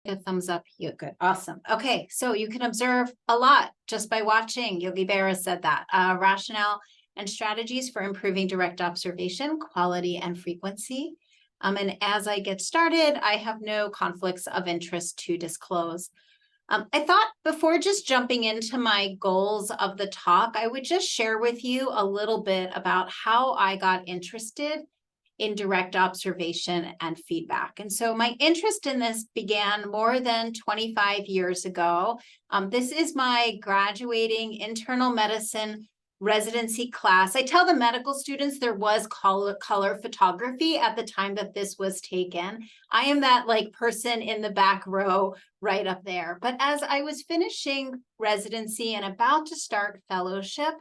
A thumbs up. You good. Awesome. Okay. So you can observe a lot just by watching. Yogi Berra said that. Rationale and strategies for improving direct observation, quality, and frequency. And as I get started, I have no conflicts of interest to disclose. I thought before just jumping into my goals of the talk, I would just share with you a little bit about how I got interested in direct observation and feedback. And so my interest in this began more than 25 years ago. This is my graduating internal medicine residency class. I tell the medical students there was color photography at the time that this was taken. I am that person in the back row right up there. But as I was finishing residency and about to start fellowship,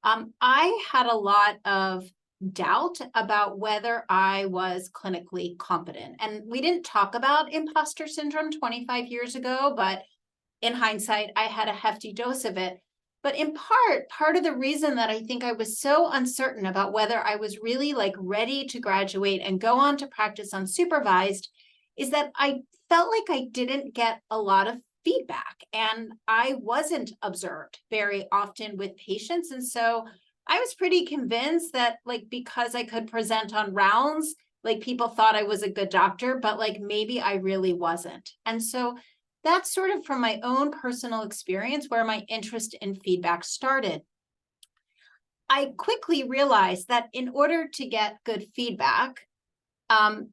I had a lot of doubt about whether I was clinically competent. And we didn't talk about imposter syndrome 25 years ago, but in hindsight, I had a hefty dose of it. But in part of the reason that I think I was so uncertain about whether I was really ready to graduate and go on to practice unsupervised is that I felt like I didn't get a lot of feedback and I wasn't observed very often with patients. And so I was pretty convinced that because I could present on rounds, people thought I was a good doctor, but maybe I really wasn't. And so that's sort of from my own personal experience where my interest in feedback started. I quickly realized that in order to get good feedback,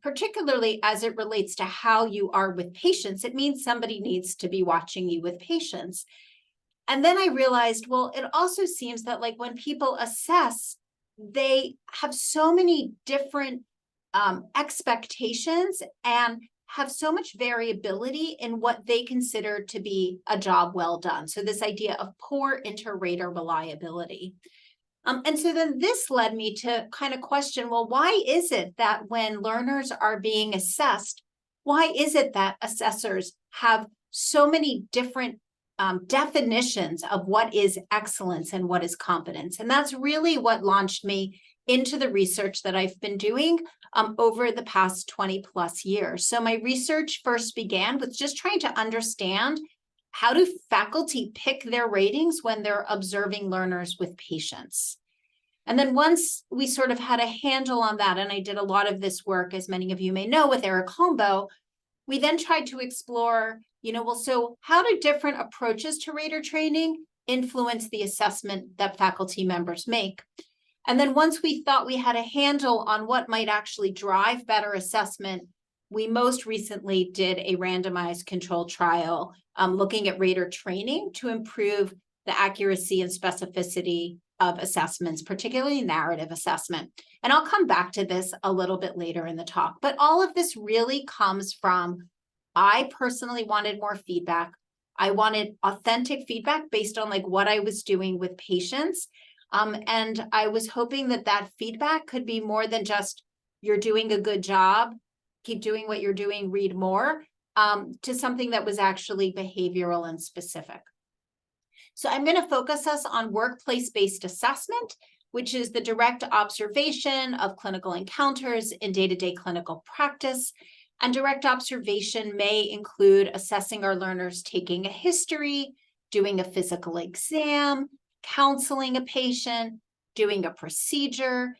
particularly as it relates to how you are with patients, it means somebody needs to be watching you with patients. And then I realized, well, it also seems that when people assess, they have so many different expectations and have so much variability in what they consider to be a job well done. So this idea of poor inter-rater reliability. And so then this led me to kind of question, well, why is it that when learners are being assessed, why is it that assessors have so many different definitions of what is excellence and what is competence? And that's really what launched me into the research that I've been doing over the past 20 plus years. So my research first began with just trying to understand how do faculty pick their ratings when they're observing learners with patients. And then once we sort of had a handle on that, and I did a lot of this work, as many of you may know, with Eric Hombo, we then tried to explore, well, so how do different approaches to rater training influence the assessment that faculty members make? And then once we thought we had a handle on what might actually drive better assessment, we most recently did a randomized controlled trial looking at rater training to improve the accuracy and specificity of assessments, particularly narrative assessment. And I'll come back to this a little bit later in the talk, but all of this really comes from, I personally wanted more feedback. I wanted authentic feedback based on what I was doing with patients. And I was hoping that that feedback could be more than just, you're doing a good job, keep doing what you're doing, read more, to something that was actually behavioral and specific. So I'm going to focus us on workplace-based assessment, which is the direct observation of clinical encounters in day-to-day clinical practice. And direct observation may include assessing our learners taking a history, doing a physical exam, counseling a patient, doing a procedure.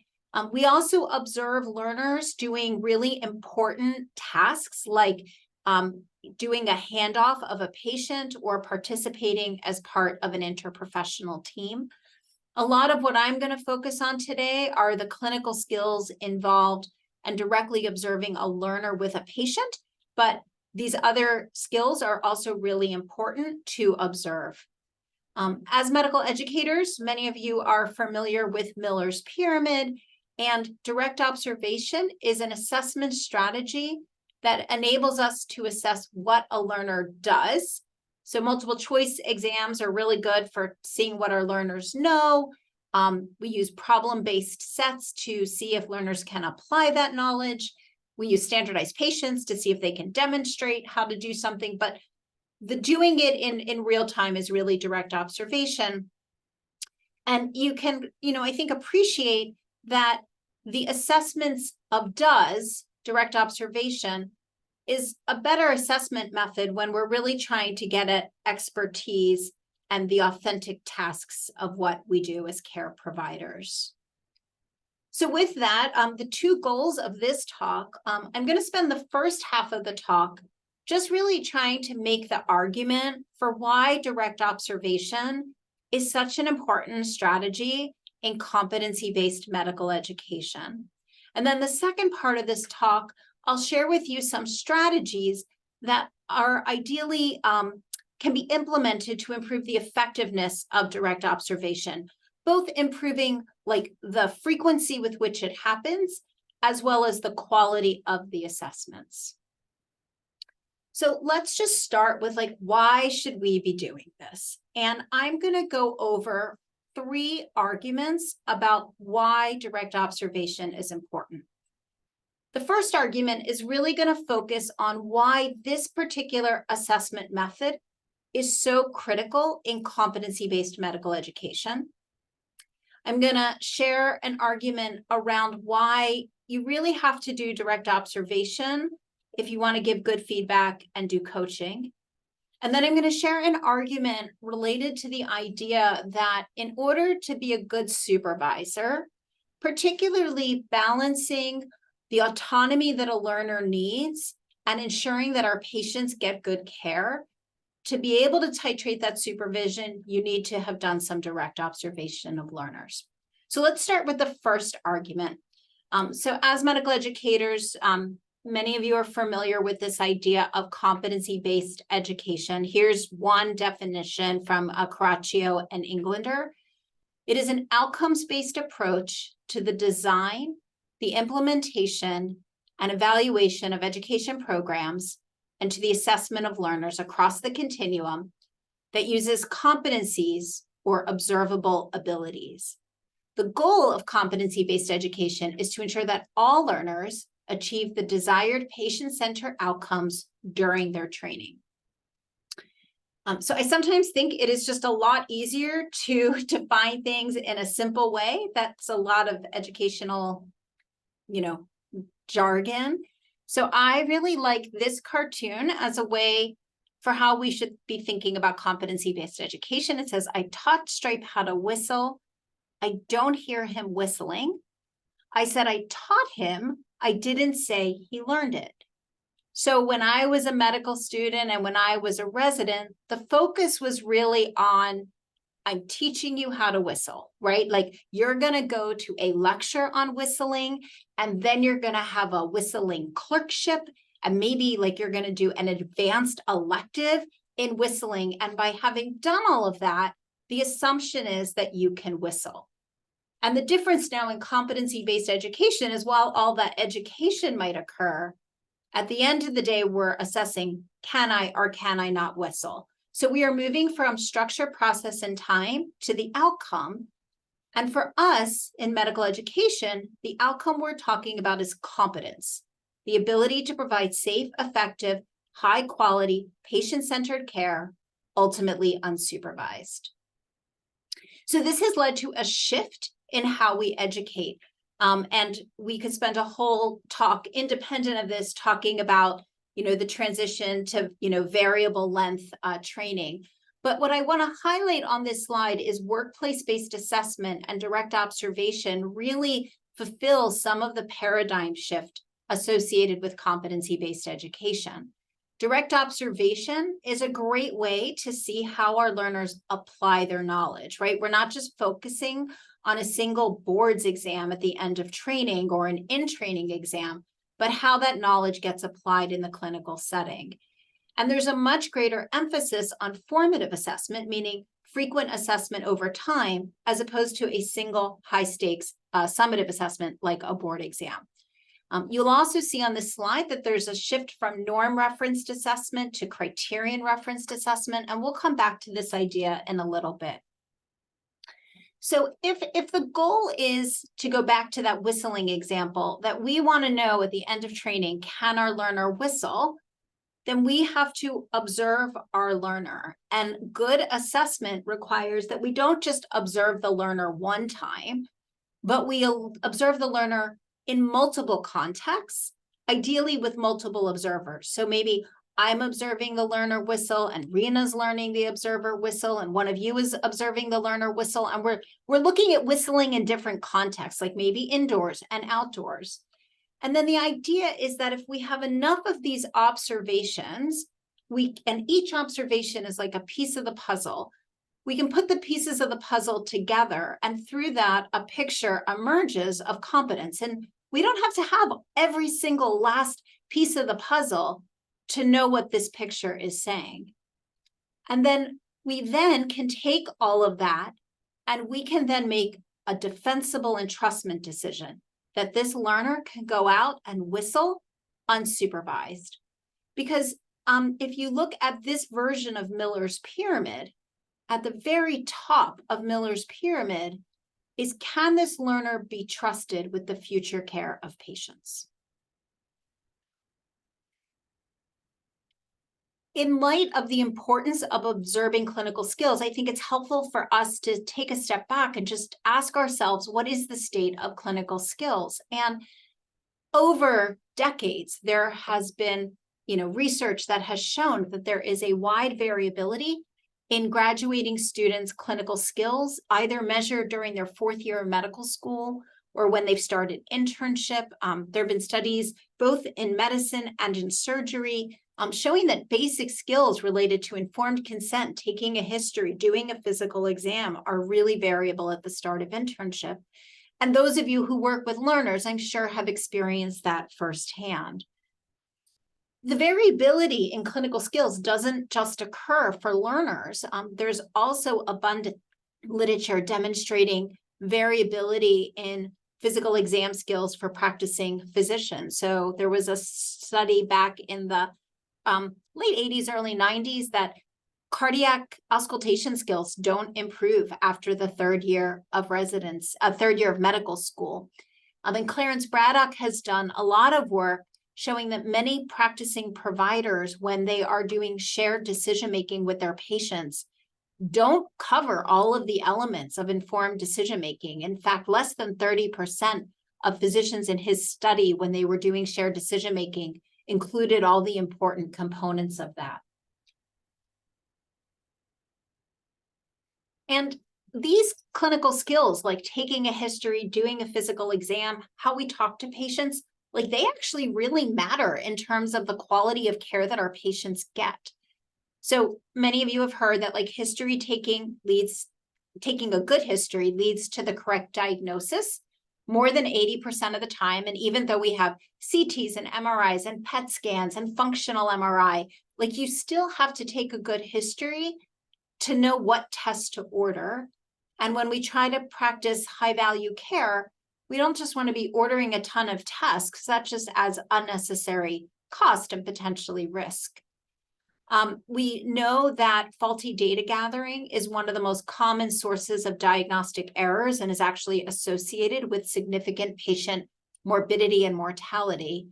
We also observe learners doing really important tasks like doing a handoff of a patient or participating as part of an interprofessional team. A lot of what I'm going to focus on today are the clinical skills involved and directly observing a learner with a patient, but these other skills are also really important to observe. As medical educators, many of you are familiar with Miller's pyramid, and direct observation is an assessment strategy that enables us to assess what a learner does. So multiple choice exams are really good for seeing what our learners know. We use problem-based sets to see if learners can apply that knowledge. We use standardized patients to see if they can demonstrate how to do something, but the doing it in real time is really direct observation. And you can, I think, appreciate that the assessments of direct observation, is a better assessment method when we're really trying to get at expertise and the authentic tasks of what we do as care providers. So with that, the two goals of this talk, I'm going to spend the first half of the talk just really trying to make the argument for why direct observation is such an important strategy in competency-based medical education. And then the second part of this talk, I'll share with you some strategies that are ideally can be implemented to improve the effectiveness of direct observation, both improving like the frequency with which it happens, as well as the quality of the assessments. So let's just start with like, why should we be doing this? And I'm going to go over 3 arguments about why direct observation is important. The first argument is really going to focus on why this particular assessment method is so critical in competency-based medical education. I'm going to share an argument around why you really have to do direct observation if you want to give good feedback and do coaching. And then I'm going to share an argument related to the idea that in order to be a good supervisor, particularly balancing the autonomy that a learner needs and ensuring that our patients get good care, to be able to titrate that supervision, you need to have done some direct observation of learners. So let's start with the first argument. So as medical educators, many of you are familiar with this idea of competency-based education. Here's one definition from Caraccio and Englander. It is an outcomes-based approach to the design, the implementation, and evaluation of education programs and to the assessment of learners across the continuum that uses competencies or observable abilities. The goal of competency-based education is to ensure that all learners achieve the desired patient-centered outcomes during their training. So I sometimes think it is just a lot easier to define things in a simple way. That's a lot of educational, jargon. So I really like this cartoon as a way for how we should be thinking about competency-based education. It says, I taught Stripe how to whistle. I don't hear him whistling. I said I taught him. I didn't say he learned it. So when I was a medical student and when I was a resident, the focus was really on, I'm teaching you how to whistle, right? Like you're going to go to a lecture on whistling, and then you're going to have a whistling clerkship, and maybe like you're going to do an advanced elective in whistling. And by having done all of that, the assumption is that you can whistle. And the difference now in competency-based education is while all that education might occur, at the end of the day, we're assessing, can I or can I not whistle? So we are moving from structure, process, and time to the outcome. And for us in medical education, the outcome we're talking about is competence, the ability to provide safe, effective, high-quality, patient-centered care, ultimately unsupervised. So this has led to a shift in how we educate. And we could spend a whole talk independent of this talking about, the transition to, variable length training. But what I want to highlight on this slide is workplace-based assessment and direct observation really fulfill some of the paradigm shift associated with competency-based education. Direct observation is a great way to see how our learners apply their knowledge, right? We're not just focusing on a single boards exam at the end of training or an in-training exam, but how that knowledge gets applied in the clinical setting. And there's a much greater emphasis on formative assessment, meaning frequent assessment over time, as opposed to a single high-stakes summative assessment like a board exam. You'll also see on this slide that there's a shift from norm-referenced assessment to criterion-referenced assessment, and we'll come back to this idea in a little bit. So if the goal is to go back to that whistling example, that we want to know at the end of training, can our learner whistle? Then we have to observe our learner. And good assessment requires that we don't just observe the learner one time, but we observe the learner in multiple contexts ideally with multiple observers. So maybe I'm observing the learner whistle and Rena's learning the observer whistle, and one of you is observing the learner whistle. And we're looking at whistling in different contexts, like maybe indoors and outdoors. And then the idea is that if we have enough of these observations, and each observation is like a piece of the puzzle, we can put the pieces of the puzzle together, and through that, a picture emerges of competence. And we don't have to have every single last piece of the puzzle to know what this picture is saying. And then we then can take all of that, and we can then make a defensible entrustment decision that this learner can go out and whistle unsupervised. Because if you look at this version of Miller's pyramid, at the very top of Miller's pyramid is, can this learner be trusted with the future care of patients? In light of the importance of observing clinical skills, I think it's helpful for us to take a step back and just ask ourselves, what is the state of clinical skills? And over decades, there has been, research that has shown that there is a wide variability in graduating students' clinical skills, either measured during their 4th year of medical school or when they've started internship. There have been studies both in medicine and in surgery showing that basic skills related to informed consent, taking a history, doing a physical exam are really variable at the start of internship. And those of you who work with learners, I'm sure, have experienced that firsthand. The variability in clinical skills doesn't just occur for learners. There's also abundant literature demonstrating variability in physical exam skills for practicing physicians. So there was a study back in the late 80s, early 90s that cardiac auscultation skills don't improve after the 3rd year of residence, 3rd year of medical school. And Clarence Braddock has done a lot of work showing that many practicing providers, when they are doing shared decision-making with their patients, don't cover all of the elements of informed decision-making. In fact, less than 30% of physicians in his study, when they were doing shared decision-making, included all the important components of that. And these clinical skills, like taking a history, doing a physical exam, how we talk to patients, like they actually really matter in terms of the quality of care that our patients get. So many of you have heard that like taking a good history leads to the correct diagnosis more than 80% of the time. And even though we have CTs and MRIs and PET scans and functional MRI, like you still have to take a good history to know what tests to order. And when we try to practice high value care, we don't just want to be ordering a ton of tests, because that just adds unnecessary cost and potentially risk. We know that faulty data gathering is one of the most common sources of diagnostic errors and is actually associated with significant patient morbidity and mortality.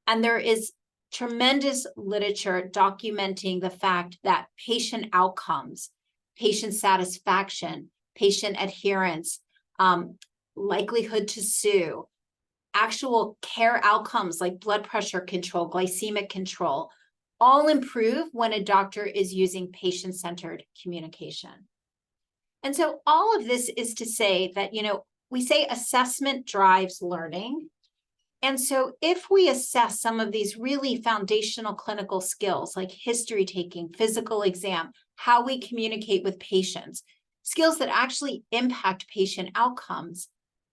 And there is tremendous literature documenting the fact that patient outcomes, patient satisfaction, patient adherence, likelihood to sue, actual care outcomes like blood pressure control, glycemic control, all improve when a doctor is using patient-centered communication. And so all of this is to say that, we say assessment drives learning. And so if we assess some of these really foundational clinical skills like history taking, physical exam, how we communicate with patients, skills that actually impact patient outcomes,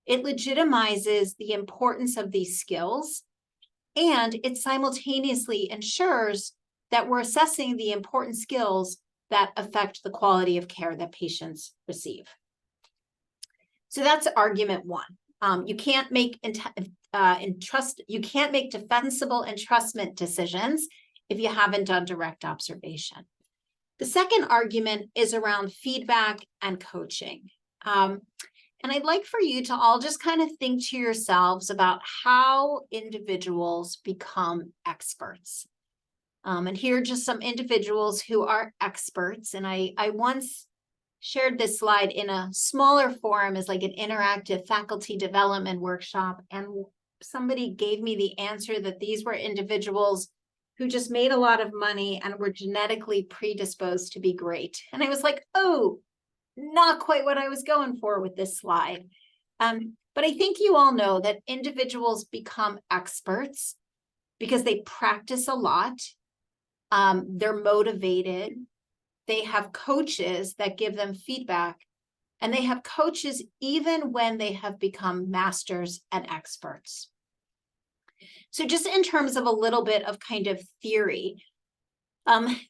it legitimizes the importance of these skills, and it simultaneously ensures that we're assessing the important skills that affect the quality of care that patients receive. So that's argument one. You can't make defensible entrustment decisions if you haven't done direct observation. The second argument is around feedback and coaching. And I'd like for you to all just kind of think to yourselves about how individuals become experts. And here are just some individuals who are experts. And I once shared this slide in a smaller forum as like an interactive faculty development workshop. And somebody gave me the answer that these were individuals who just made a lot of money and were genetically predisposed to be great. And I was like, oh, not quite what I was going for with this slide. But I think you all know that individuals become experts because they practice a lot. They're motivated. They have coaches that give them feedback, and they have coaches even when they have become masters and experts. So just in terms of a little bit of kind of theory,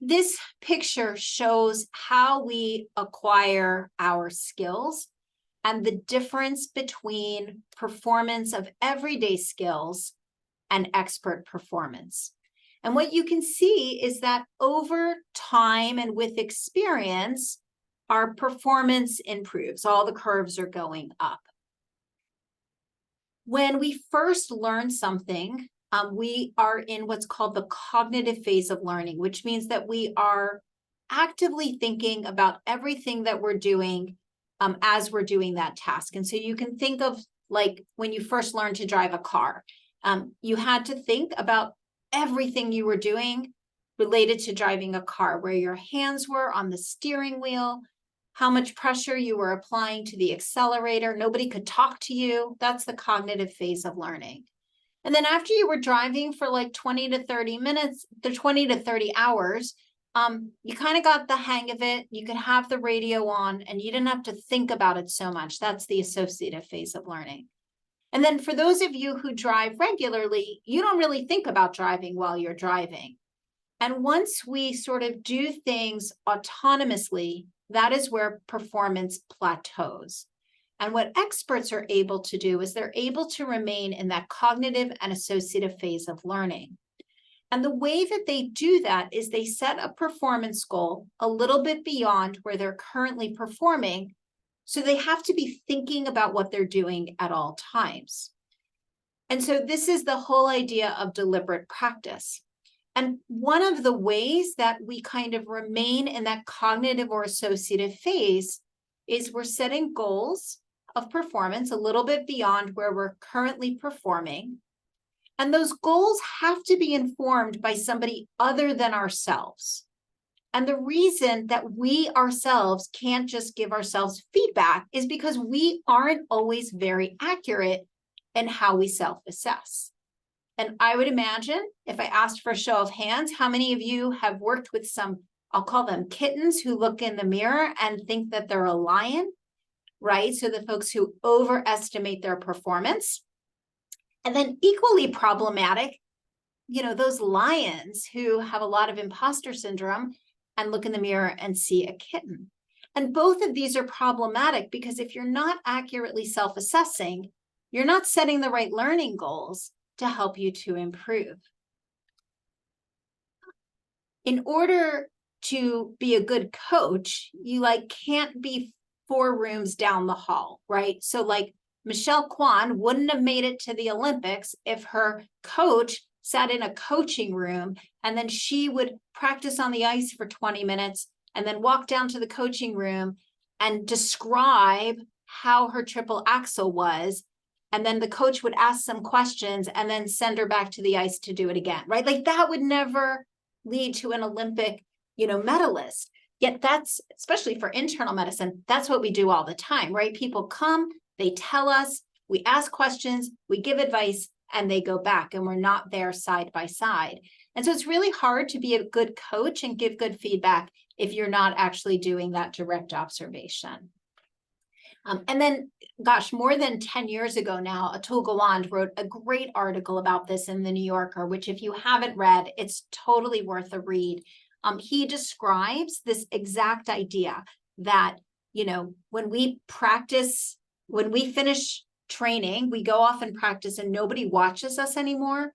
this picture shows how we acquire our skills and the difference between performance of everyday skills and expert performance. And what you can see is that over time and with experience, our performance improves. All the curves are going up. When we first learn something, we are in what's called the cognitive phase of learning, which means that we are actively thinking about everything that we're doing as we're doing that task. And so you can think of like when you first learned to drive a car, you had to think about everything you were doing related to driving a car, where your hands were on the steering wheel, how much pressure you were applying to the accelerator. Nobody could talk to you. That's the cognitive phase of learning. And then after you were driving for like 20 to 30 minutes, 20 to 30 hours, you kind of got the hang of it. You could have the radio on and you didn't have to think about it so much. That's the associative phase of learning. And then for those of you who drive regularly, you don't really think about driving while you're driving. And once we sort of do things autonomously, that is where performance plateaus. And what experts are able to do is they're able to remain in that cognitive and associative phase of learning. And the way that they do that is they set a performance goal a little bit beyond where they're currently performing. So they have to be thinking about what they're doing at all times. And so this is the whole idea of deliberate practice. And one of the ways that we kind of remain in that cognitive or associative phase is we're setting goals of performance a little bit beyond where we're currently performing. And those goals have to be informed by somebody other than ourselves. And the reason that we ourselves can't just give ourselves feedback is because we aren't always very accurate in how we self-assess. And I would imagine if I asked for a show of hands, how many of you have worked with some, I'll call them kittens, who look in the mirror and think that they're a lion, right? So the folks who overestimate their performance. And then equally problematic, those lions who have a lot of imposter syndrome and look in the mirror and see a kitten. And both of these are problematic because if you're not accurately self-assessing, you're not setting the right learning goals to help you to improve. In order to be a good coach, you can't be 4 rooms down the hall, right? So Michelle Kwan wouldn't have made it to the Olympics if her coach sat in a coaching room and then she would practice on the ice for 20 minutes and then walk down to the coaching room and describe how her triple axel was. And then the coach would ask some questions and then send her back to the ice to do it again, right? That would never lead to an Olympic, medalist. Yet that's, especially for internal medicine, that's what we do all the time, right? People come, they tell us, we ask questions, we give advice, and they go back, and we're not there side by side. And so it's really hard to be a good coach and give good feedback if you're not actually doing that direct observation. And then, gosh, more than 10 years ago now, Atul Gawande wrote a great article about this in the New Yorker, which if you haven't read, it's totally worth a read. He describes this exact idea that, when we practice, when we finish training, we go off and practice and nobody watches us anymore.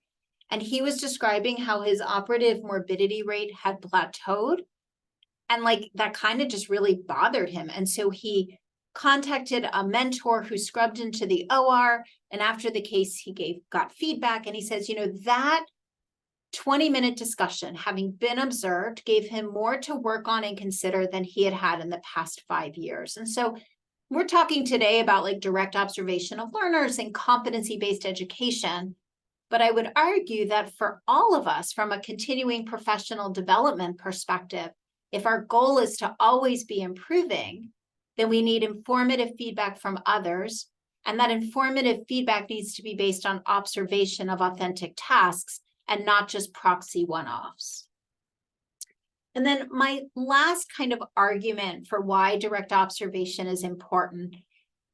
And he was describing how his operative morbidity rate had plateaued. And that kind of just really bothered him. And so he contacted a mentor who scrubbed into the OR. And after the case, he got feedback. And he says, that 20-minute discussion, having been observed, gave him more to work on and consider than he had had in the past 5 years. And so we're talking today about like direct observation of learners and competency-based education. But I would argue that for all of us, from a continuing professional development perspective, if our goal is to always be improving, then we need informative feedback from others. And that informative feedback needs to be based on observation of authentic tasks and not just proxy one-offs. And then my last kind of argument for why direct observation is important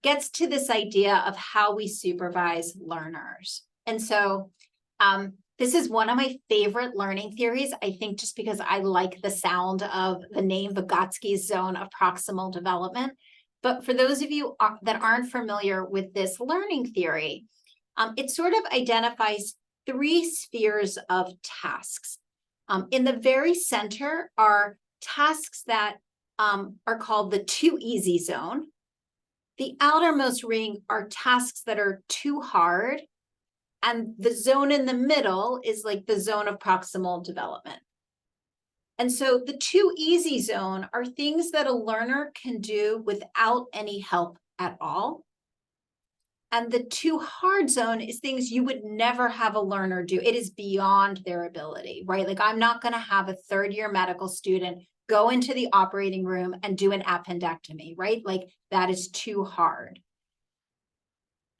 gets to this idea of how we supervise learners. And so this is one of my favorite learning theories, I think, just because I like the sound of the name Vygotsky's zone of proximal development. But for those of you that aren't familiar with this learning theory, it sort of identifies 3 spheres of tasks. In the very center are tasks that are called the too easy zone. The outermost ring are tasks that are too hard. And the zone in the middle is like the zone of proximal development. And so the too easy zone are things that a learner can do without any help at all. And the too hard zone is things you would never have a learner do. It is beyond their ability, right? Like I'm not going to have a 3rd-year medical student go into the operating room and do an appendectomy, right? Like that is too hard.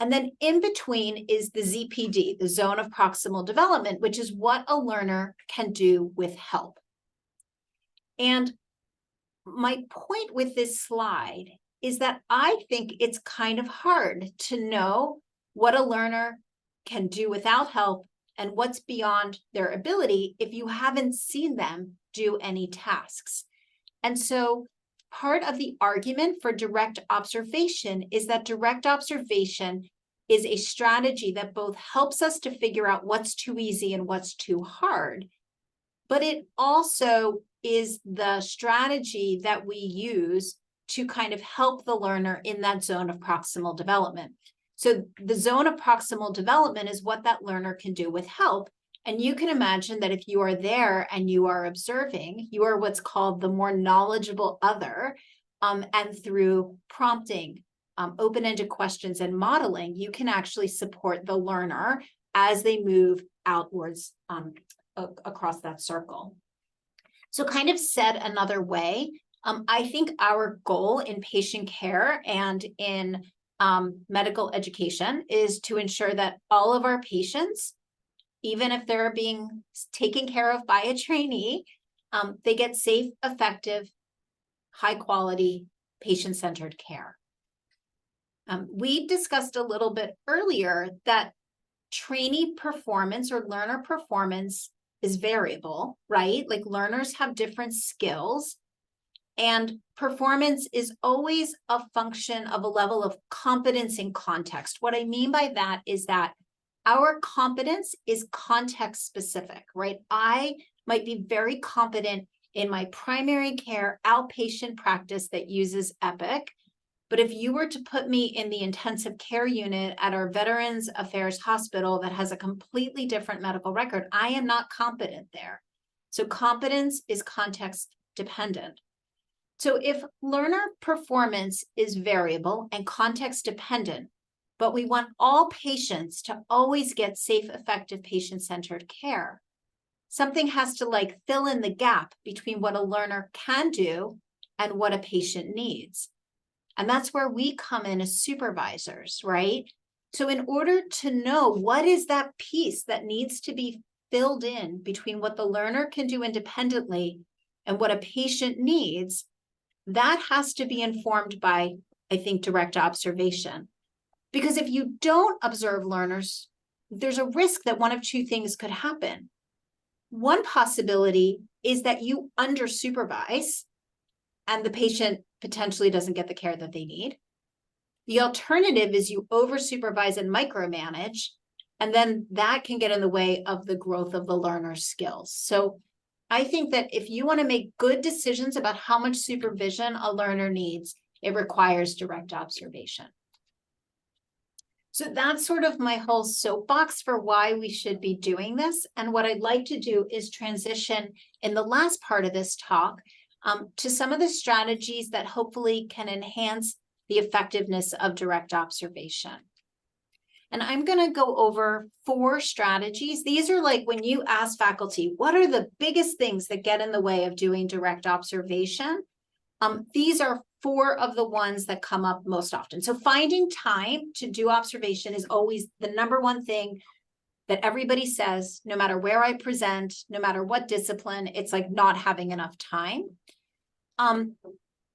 And then in between is the ZPD, the zone of proximal development, which is what a learner can do with help. And my point with this slide is that I think it's kind of hard to know what a learner can do without help and what's beyond their ability if you haven't seen them do any tasks. And so part of the argument for direct observation is that direct observation is a strategy that both helps us to figure out what's too easy and what's too hard, but it also is the strategy that we use to kind of help the learner in that zone of proximal development. So the zone of proximal development is what that learner can do with help. And you can imagine that if you are there and you are observing, you are what's called the more knowledgeable other. And through prompting, open-ended questions and modeling, you can actually support the learner as they move outwards across that circle. So kind of said another way, I think our goal in patient care and in medical education is to ensure that all of our patients, even if they're being taken care of by a trainee, they get safe, effective, high quality, patient-centered care. We discussed a little bit earlier that trainee performance or learner performance is variable, right? Like learners have different skills, and performance is always a function of a level of competence in context. What I mean by that is that our competence is context specific, right? I might be very competent in my primary care outpatient practice that uses Epic. But if you were to put me in the intensive care unit at our Veterans Affairs Hospital that has a completely different medical record, I am not competent there. So competence is context dependent. So if learner performance is variable and context dependent, but we want all patients to always get safe, effective, patient-centered care, something has to like fill in the gap between what a learner can do and what a patient needs. And that's where we come in as supervisors, right? So in order to know what is that piece that needs to be filled in between what the learner can do independently and what a patient needs, that has to be informed by, I think, direct observation. Because if you don't observe learners, there's a risk that one of 2 things could happen. One possibility is that you under-supervise and the patient potentially doesn't get the care that they need. The alternative is you over-supervise and micromanage, and then that can get in the way of the growth of the learner's skills. So I think that if you want to make good decisions about how much supervision a learner needs, it requires direct observation. So that's sort of my whole soapbox for why we should be doing this. And what I'd like to do is transition in the last part of this talk to some of the strategies that hopefully can enhance the effectiveness of direct observation. And I'm going to go over 4 strategies. These are like when you ask faculty, what are the biggest things that get in the way of doing direct observation? These are 4 of the ones that come up most often. So finding time to do observation is always the number one thing that everybody says, no matter where I present, no matter what discipline, it's like not having enough time.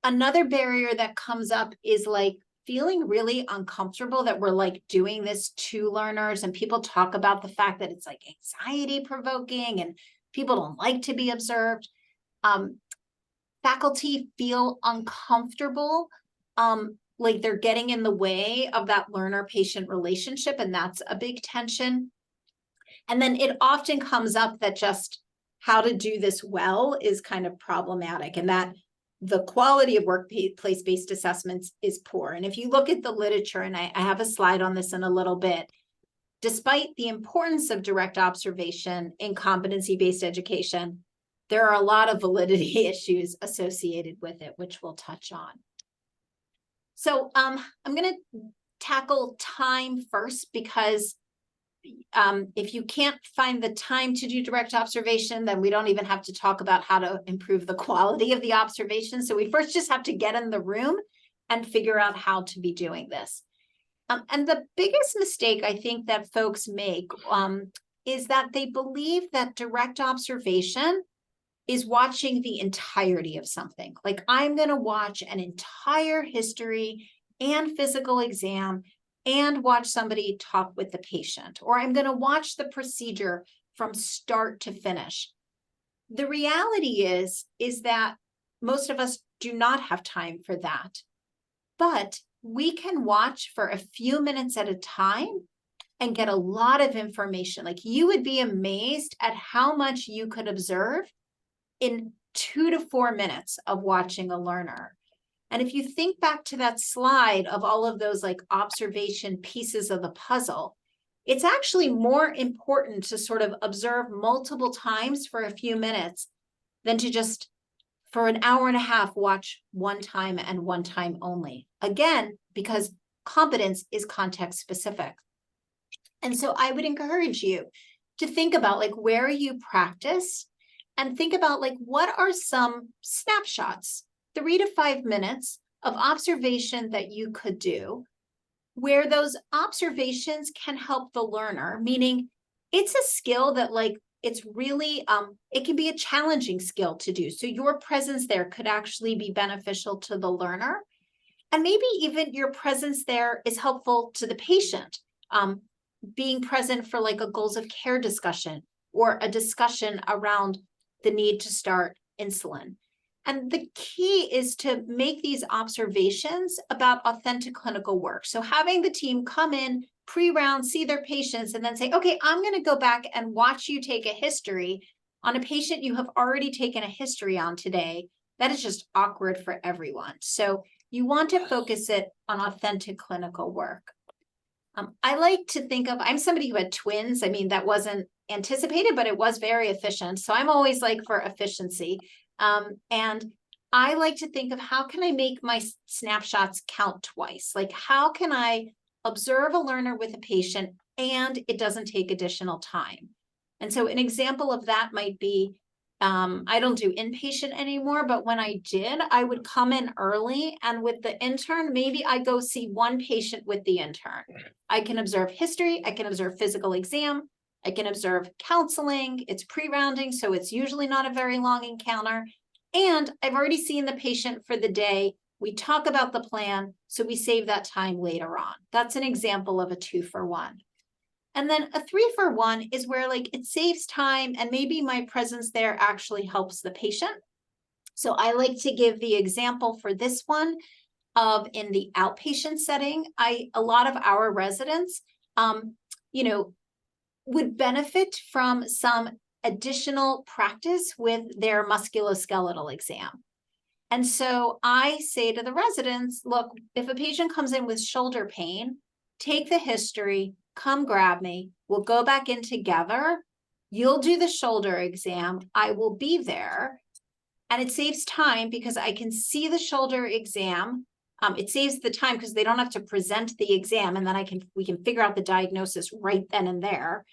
Another barrier that comes up is like feeling really uncomfortable that we're like doing this to learners, and people talk about the fact that it's like anxiety provoking and people don't like to be observed. Faculty feel uncomfortable, like they're getting in the way of that learner-patient relationship, and that's a big tension. And then it often comes up that just how to do this well is kind of problematic, and that the quality of workplace-based assessments is poor. And if you look at the literature, and I have a slide on this in a little bit, despite the importance of direct observation in competency-based education, there are a lot of validity issues associated with it, which we'll touch on. So I'm going to tackle time first, because if you can't find the time to do direct observation, then we don't even have to talk about how to improve the quality of the observation. So we first just have to get in the room and figure out how to be doing this. And the biggest mistake I think that folks make is that they believe that direct observation is watching the entirety of something. Like, I'm going to watch an entire history and physical exam and watch somebody talk with the patient, or I'm going to watch the procedure from start to finish. The reality is that most of us do not have time for that, but we can watch for a few minutes at a time and get a lot of information. Like, you would be amazed at how much you could observe in 2 to 4 minutes of watching a learner. And if you think back to that slide of all of those like observation pieces of the puzzle, it's actually more important to sort of observe multiple times for a few minutes than to just for an hour and a half watch one time and one time only. Again, because competence is context specific. And so I would encourage you to think about like where you practice, and think about like what are some snapshots, 3 to 5 minutes of observation that you could do, where those observations can help the learner, meaning it's a skill that like, it's really, it can be a challenging skill to do. So your presence there could actually be beneficial to the learner. And maybe even your presence there is helpful to the patient, being present for like a goals of care discussion or a discussion around the need to start insulin. And the key is to make these observations about authentic clinical work. So having the team come in pre-round, see their patients, and then say, okay, I'm going to go back and watch you take a history on a patient you have already taken a history on today. That is just awkward for everyone. So you want to focus it on authentic clinical work. I like to think of, I'm somebody who had twins. I mean, that wasn't anticipated, but it was very efficient. So I'm always like for efficiency. And I like to think of how can I make my snapshots count twice? Like, how can I observe a learner with a patient and it doesn't take additional time? And so an example of that might be, I don't do inpatient anymore, but when I did, I would come in early, and with the intern, maybe I go see one patient with the intern. I can observe history, I can observe physical exam, I can observe counseling. It's pre-rounding, so it's usually not a very long encounter. And I've already seen the patient for the day. We talk about the plan, so we save that time later on. That's an example of a 2-for-1. And then a 3-for-1 is where like it saves time and maybe my presence there actually helps the patient. So I like to give the example for this one of in the outpatient setting. A lot of our residents, would benefit from some additional practice with their musculoskeletal exam. And so I say to the residents, look, if a patient comes in with shoulder pain, take the history, come grab me, we'll go back in together, you'll do the shoulder exam, I will be there. And it saves time because I can see the shoulder exam It saves the time because they don't have to present the exam, and then we can figure out the diagnosis right then and there.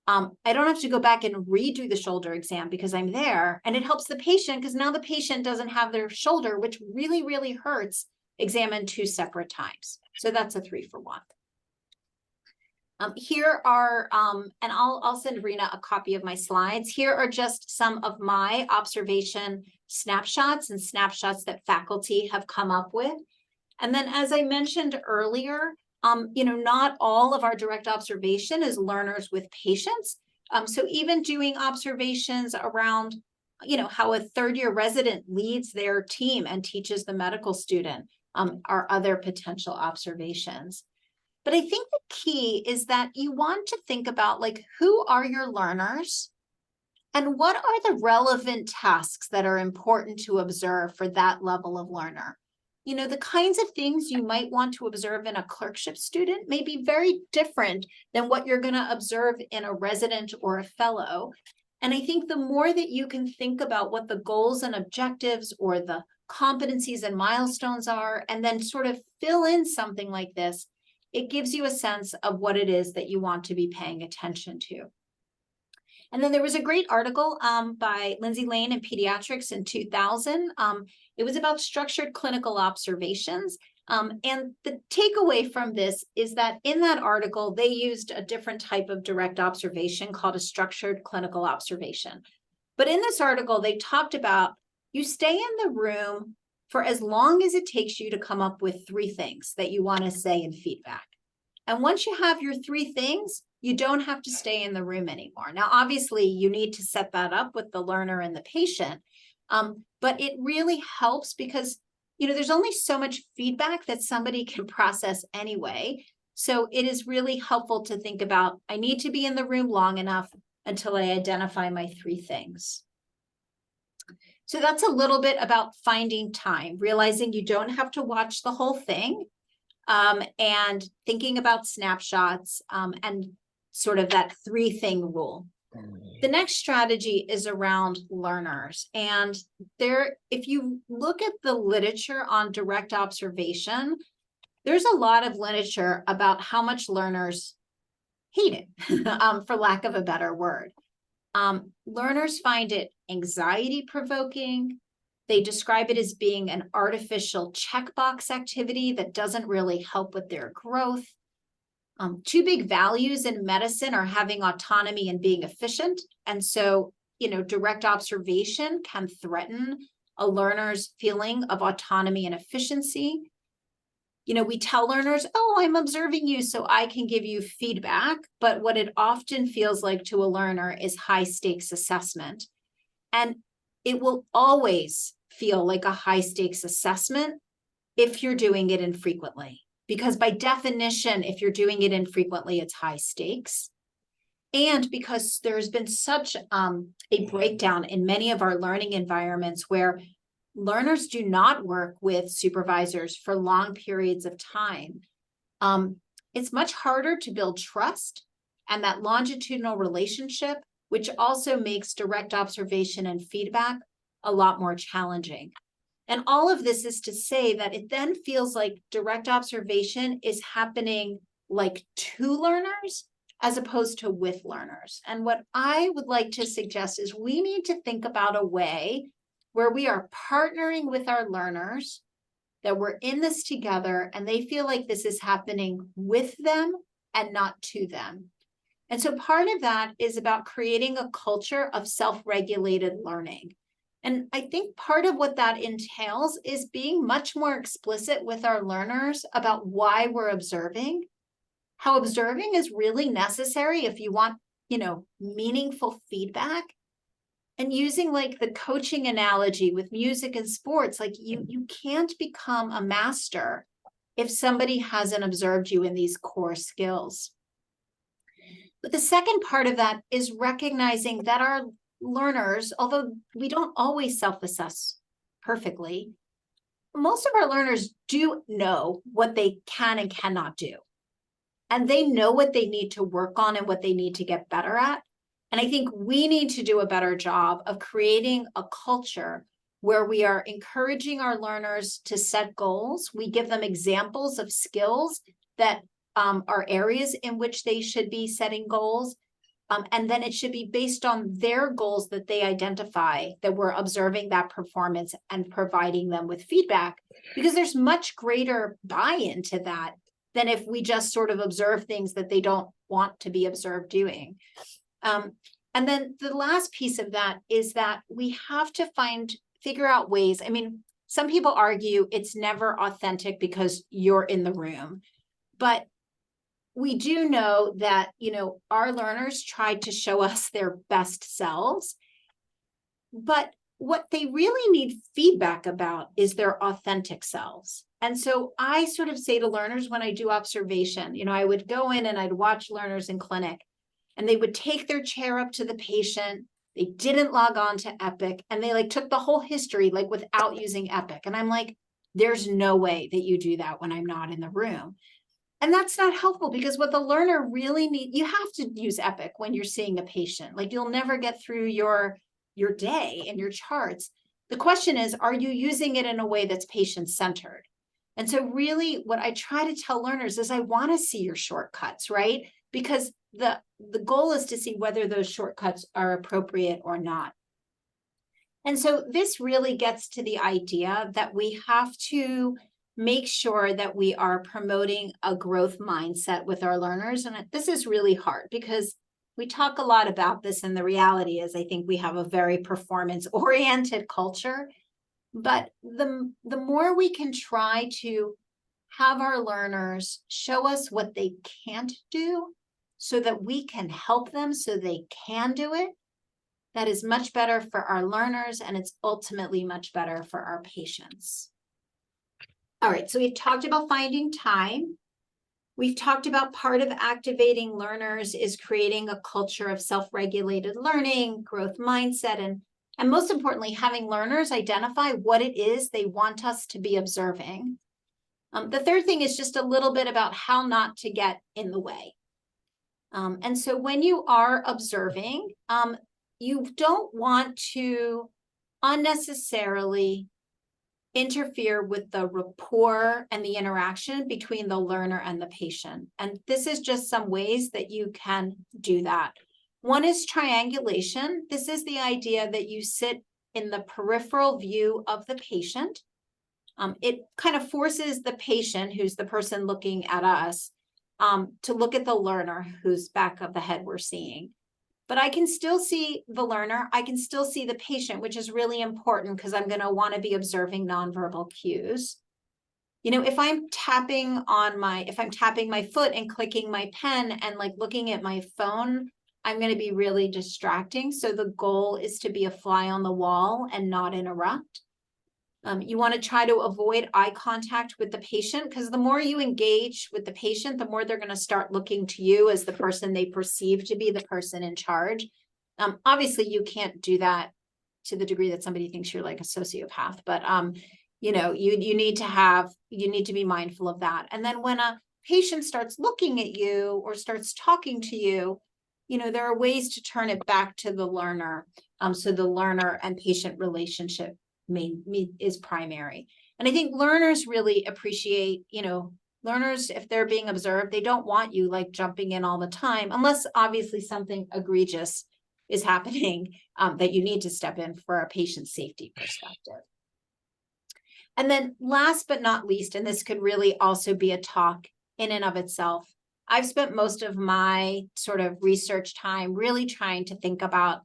I don't have to go back and redo the shoulder exam because I'm there, and it helps the patient because now the patient doesn't have their shoulder, which really, really hurts, examined 2 separate times. So that's a 3 for 1. Here are, and I'll send Rena a copy of my slides. Here are just some of my observation snapshots and snapshots that faculty have come up with. And then, as I mentioned earlier, not all of our direct observation is learners with patients. So even doing observations around, how a third-year resident leads their team and teaches the medical student are other potential observations. But I think the key is that you want to think about, like, who are your learners and what are the relevant tasks that are important to observe for that level of learner. The kinds of things you might want to observe in a clerkship student may be very different than what you're going to observe in a resident or a fellow. And I think the more that you can think about what the goals and objectives or the competencies and milestones are, and then sort of fill in something like this, it gives you a sense of what it is that you want to be paying attention to. And then there was a great article by Lindsay Lane in Pediatrics in 2000. It was about structured clinical observations. And the takeaway from this is that in that article, they used a different type of direct observation called a structured clinical observation. But in this article, they talked about you stay in the room for as long as it takes you to come up with 3 things that you want to say in feedback. And once you have your 3 things, you don't have to stay in the room anymore. Now, obviously, you need to set that up with the learner and the patient, but it really helps because, there's only so much feedback that somebody can process anyway. So it is really helpful to think about, I need to be in the room long enough until I identify my 3 things. So that's a little bit about finding time, realizing you don't have to watch the whole thing, and thinking about snapshots and sort of that 3-thing rule. The next strategy is around learners. And if you look at the literature on direct observation, there's a lot of literature about how much learners hate it, for lack of a better word. Learners find it anxiety-provoking. They describe it as being an artificial checkbox activity that doesn't really help with their growth. 2 big values in medicine are having autonomy and being efficient. And so, direct observation can threaten a learner's feeling of autonomy and efficiency. We tell learners, oh, I'm observing you so I can give you feedback. But what it often feels like to a learner is high stakes assessment. And it will always feel like a high stakes assessment if you're doing it infrequently. Because by definition, if you're doing it infrequently, it's high stakes. And because there's been such a breakdown in many of our learning environments where learners do not work with supervisors for long periods of time, it's much harder to build trust and that longitudinal relationship, which also makes direct observation and feedback a lot more challenging. And all of this is to say that it then feels like direct observation is happening like to learners as opposed to with learners. And what I would like to suggest is we need to think about a way where we are partnering with our learners, that we're in this together and they feel like this is happening with them and not to them. And so part of that is about creating a culture of self-regulated learning. And I think part of what that entails is being much more explicit with our learners about why we're observing, how observing is really necessary if you want, meaningful feedback. And using like the coaching analogy with music and sports, like you can't become a master if somebody hasn't observed you in these core skills. But the second part of that is recognizing that our learners, although we don't always self-assess perfectly, most of our learners do know what they can and cannot do. And they know what they need to work on and what they need to get better at. And I think we need to do a better job of creating a culture where we are encouraging our learners to set goals. We give them examples of skills that are areas in which they should be setting goals. And then it should be based on their goals that they identify, that we're observing that performance and providing them with feedback, because there's much greater buy-in to that than if we just sort of observe things that they don't want to be observed doing. And then the last piece of that is that we have to figure out ways. I mean, some people argue it's never authentic because you're in the room, but we do know that, our learners tried to show us their best selves, but what they really need feedback about is their authentic selves. And so I sort of say to learners when I do observation, I would go in and I'd watch learners in clinic, and they would take their chair up to the patient. They didn't log on to Epic, and they took the whole history without using Epic. And I'm like, there's no way that you do that when I'm not in the room. And that's not helpful, because what the learner really needs, you have to use Epic when you're seeing a patient. You'll never get through your day and your charts. The question is, are you using it in a way that's patient-centered? And so really what I try to tell learners is I want to see your shortcuts, right? Because the goal is to see whether those shortcuts are appropriate or not. And so this really gets to the idea that we have to make sure that we are promoting a growth mindset with our learners. And this is really hard because we talk a lot about this, and the reality is I think we have a very performance-oriented culture. But the more we can try to have our learners show us what they can't do so that we can help them so they can do it, that is much better for our learners, and it's ultimately much better for our patients. All right, so we've talked about finding time. We've talked about part of activating learners is creating a culture of self-regulated learning, growth mindset, and most importantly, having learners identify what it is they want us to be observing. The third thing is just a little bit about how not to get in the way. And so when you are observing, you don't want to unnecessarily interfere with the rapport and the interaction between the learner and the patient. And this is just some ways that you can do that. One is triangulation. This is the idea that you sit in the peripheral view of the patient. It kind of forces the patient, who's the person looking at us, to look at the learner whose back of the head we're seeing. But I can still see the learner. I can still see the patient, which is really important because I'm going to want to be observing nonverbal cues. If I'm tapping my foot and clicking my pen and looking at my phone, I'm going to be really distracting. So the goal is to be a fly on the wall and not interrupt. You want to try to avoid eye contact with the patient, because the more you engage with the patient, the more they're going to start looking to you as the person they perceive to be the person in charge. Obviously, you can't do that to the degree that somebody thinks you're like a sociopath, but you need to be mindful of that. And then when a patient starts looking at you or starts talking to you, there are ways to turn it back to the learner. So the learner and patient relationship is primary. And I think learners really appreciate, learners, if they're being observed, they don't want you jumping in all the time, unless obviously something egregious is happening that you need to step in for a patient safety perspective. And then last but not least, and this could really also be a talk in and of itself, I've spent most of my sort of research time really trying to think about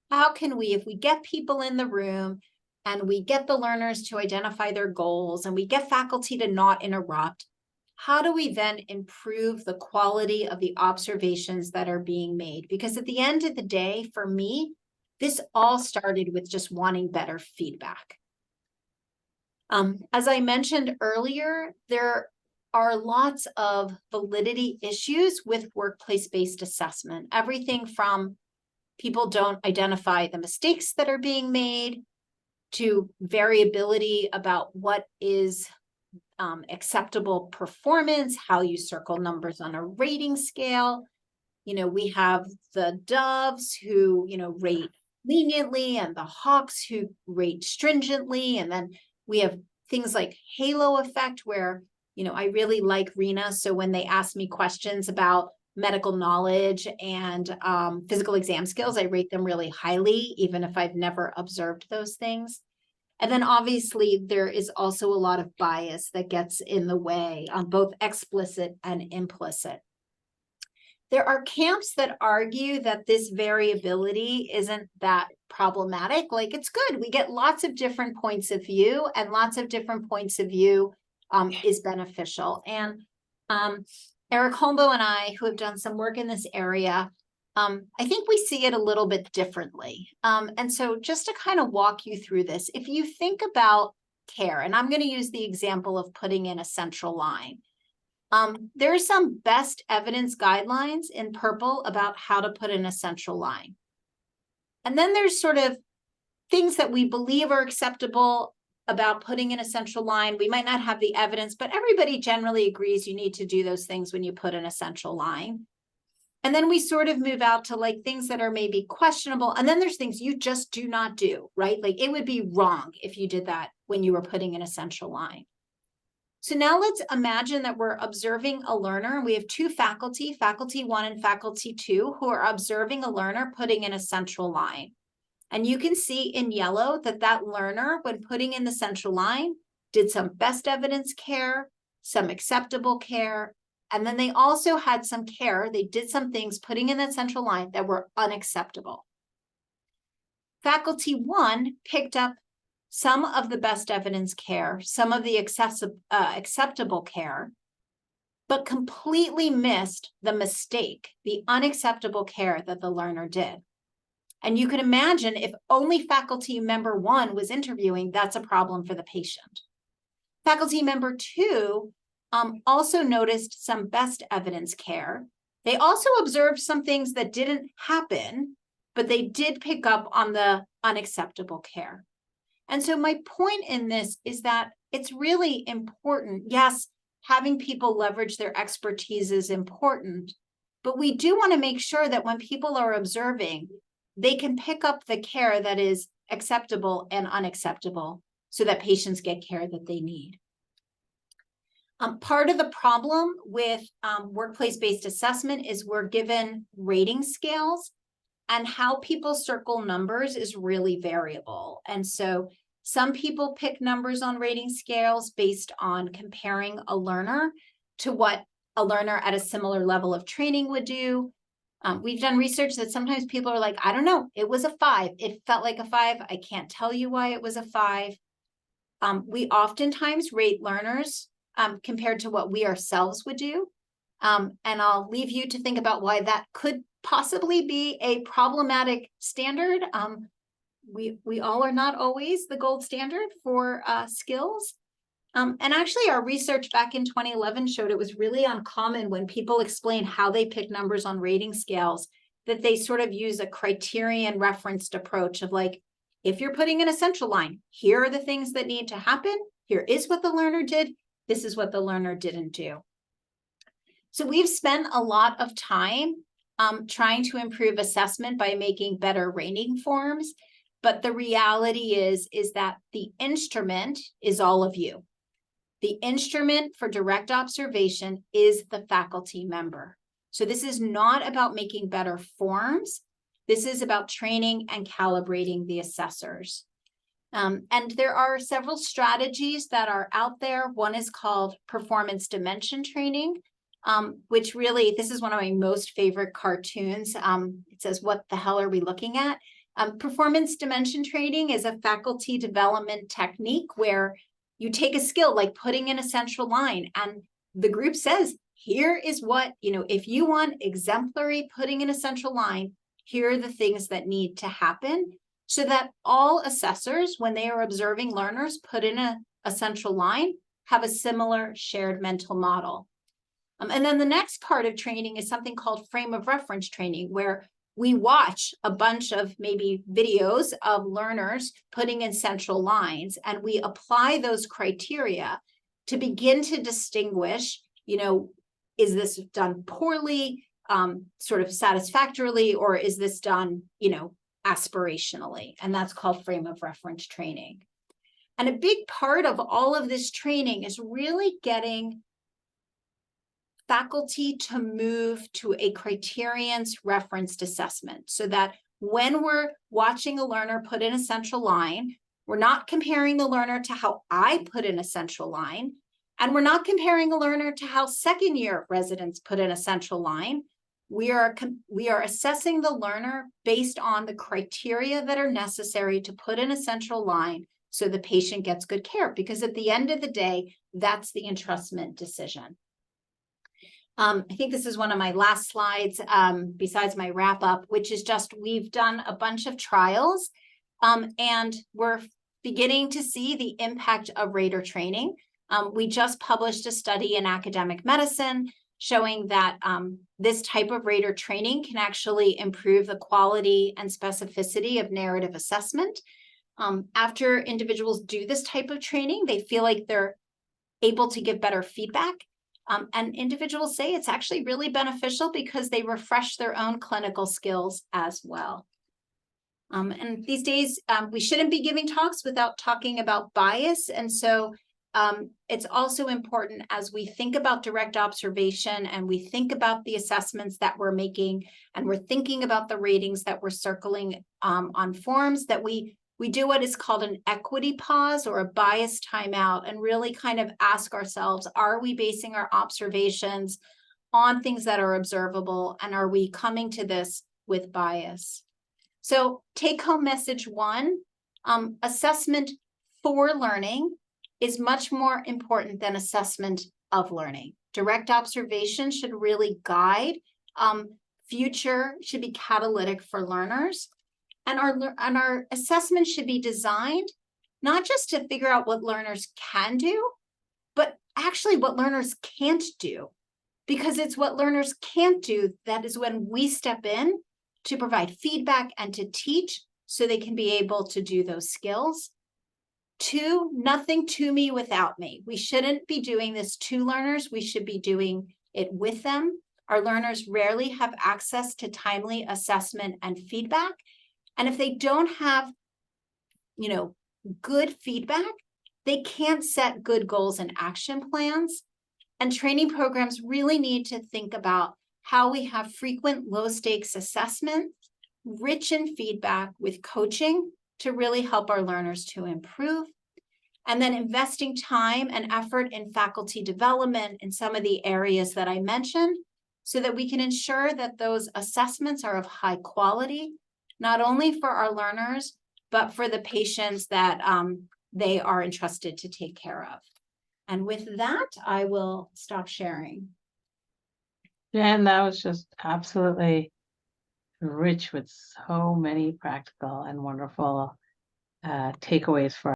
how can we, if we get people in the room and we get the learners to identify their goals and we get faculty to not interrupt, how do we then improve the quality of the observations that are being made? Because at the end of the day, for me, this all started with just wanting better feedback. As I mentioned earlier, there are lots of validity issues with workplace-based assessment. Everything from people don't identify the mistakes that are being made, to variability about what is acceptable performance, how you circle numbers on a rating scale. We have the doves who, rate leniently and the hawks who rate stringently. And then we have things like halo effect where, I really like Rena. So when they ask me questions about medical knowledge and physical exam skills, I rate them really highly, even if I've never observed those things. And then obviously there is also a lot of bias that gets in the way on both explicit and implicit. There are camps that argue that this variability isn't that problematic. Like, it's good. We get lots of different points of view, and lots of different points of view is beneficial. And Eric Holmbo and I, who have done some work in this area, I think we see it a little bit differently. And so just to kind of walk you through this, if you think about care, and I'm going to use the example of putting in a central line. There are some best evidence guidelines in purple about how to put in a central line. And then there's sort of things that we believe are acceptable about putting in a central line. We might not have the evidence, but everybody generally agrees you need to do those things when you put in a central line. And then we sort of move out to like things that are maybe questionable. And then there's things you just do not do, right? Like it would be wrong if you did that when you were putting in a central line. So now let's imagine that we're observing a learner. We have two faculty, faculty 1 and faculty 2, who are observing a learner putting in a central line. And you can see in yellow that that learner, when putting in the central line, did some best evidence care, some acceptable care, and then they also had some care. They did some things putting in that central line that were unacceptable. Faculty 1 picked up some of the best evidence care, some of the acceptable care, but completely missed the mistake, the unacceptable care that the learner did. And you can imagine if only faculty member 1 was interviewing, that's a problem for the patient. Faculty member 2 also noticed some best evidence care. They also observed some things that didn't happen, but they did pick up on the unacceptable care. And so my point in this is that it's really important. Yes, having people leverage their expertise is important, but we do want to make sure that when people are observing, they can pick up the care that is acceptable and unacceptable so that patients get care that they need. Part of the problem with workplace-based assessment is we're given rating scales, and how people circle numbers is really variable. And so some people pick numbers on rating scales based on comparing a learner to what a learner at a similar level of training would do. We've done research that sometimes people are like, I don't know, it was a 5. It felt like a 5. I can't tell you why it was a 5. We oftentimes rate learners compared to what we ourselves would do. And I'll leave you to think about why that could possibly be a problematic standard. We all are not always the gold standard for skills. And actually our research back in 2011 showed it was really uncommon when people explain how they pick numbers on rating scales, that they sort of use a criterion referenced approach of like, if you're putting in a central line, here are the things that need to happen. Here is what the learner did. This is what the learner didn't do. So we've spent a lot of time trying to improve assessment by making better rating forms. But the reality is that the instrument is all of you. The instrument for direct observation is the faculty member. So this is not about making better forms. This is about training and calibrating the assessors. And there are several strategies that are out there. One is called performance dimension training, which really, this is one of my most favorite cartoons. It says, what the hell are we looking at? Performance dimension training is a faculty development technique where you take a skill like putting in a central line, and the group says, here is what, if you want exemplary putting in a central line, here are the things that need to happen, so that all assessors, when they are observing learners put in a central line, have a similar shared mental model. And then the next part of training is something called frame of reference training, where we watch a bunch of maybe videos of learners putting in central lines, and we apply those criteria to begin to distinguish, is this done poorly, sort of satisfactorily, or is this done, aspirationally, and that's called frame of reference training. And a big part of all of this training is really getting faculty to move to a criterions referenced assessment, so that when we're watching a learner put in a central line, we're not comparing the learner to how I put in a central line, and we're not comparing a learner to how second-year residents put in a central line. We are assessing the learner based on the criteria that are necessary to put in a central line so the patient gets good care, because at the end of the day, that's the entrustment decision. I think this is one of my last slides, besides my wrap up, which is just, we've done a bunch of trials, and we're beginning to see the impact of rater training. We just published a study in Academic Medicine showing that this type of rater training can actually improve the quality and specificity of narrative assessment. After individuals do this type of training, they feel like they're able to give better feedback. And individuals say it's actually really beneficial because they refresh their own clinical skills as well. And these days, we shouldn't be giving talks without talking about bias. And so it's also important, as we think about direct observation and we think about the assessments that we're making, and we're thinking about the ratings that we're circling on forms, that we do what is called an equity pause or a bias timeout, and really kind of ask ourselves, are we basing our observations on things that are observable, and are we coming to this with bias? So take home message one, assessment for learning is much more important than assessment of learning. Direct observation should really guide, future should be catalytic for learners. And our assessment should be designed not just to figure out what learners can do, but actually what learners can't do. Because it's what learners can't do that is when we step in to provide feedback and to teach so they can be able to do those skills. Two, nothing to me without me. We shouldn't be doing this to learners. We should be doing it with them. Our learners rarely have access to timely assessment and feedback. And if they don't have, good feedback, they can't set good goals and action plans. And training programs really need to think about how we have frequent low-stakes assessments, rich in feedback with coaching to really help our learners to improve. And then investing time and effort in faculty development in some of the areas that I mentioned, so that we can ensure that those assessments are of high quality, not only for our learners, but for the patients that they are entrusted to take care of. And with that, I will stop sharing. Jen, that was just absolutely rich with so many practical and wonderful takeaways for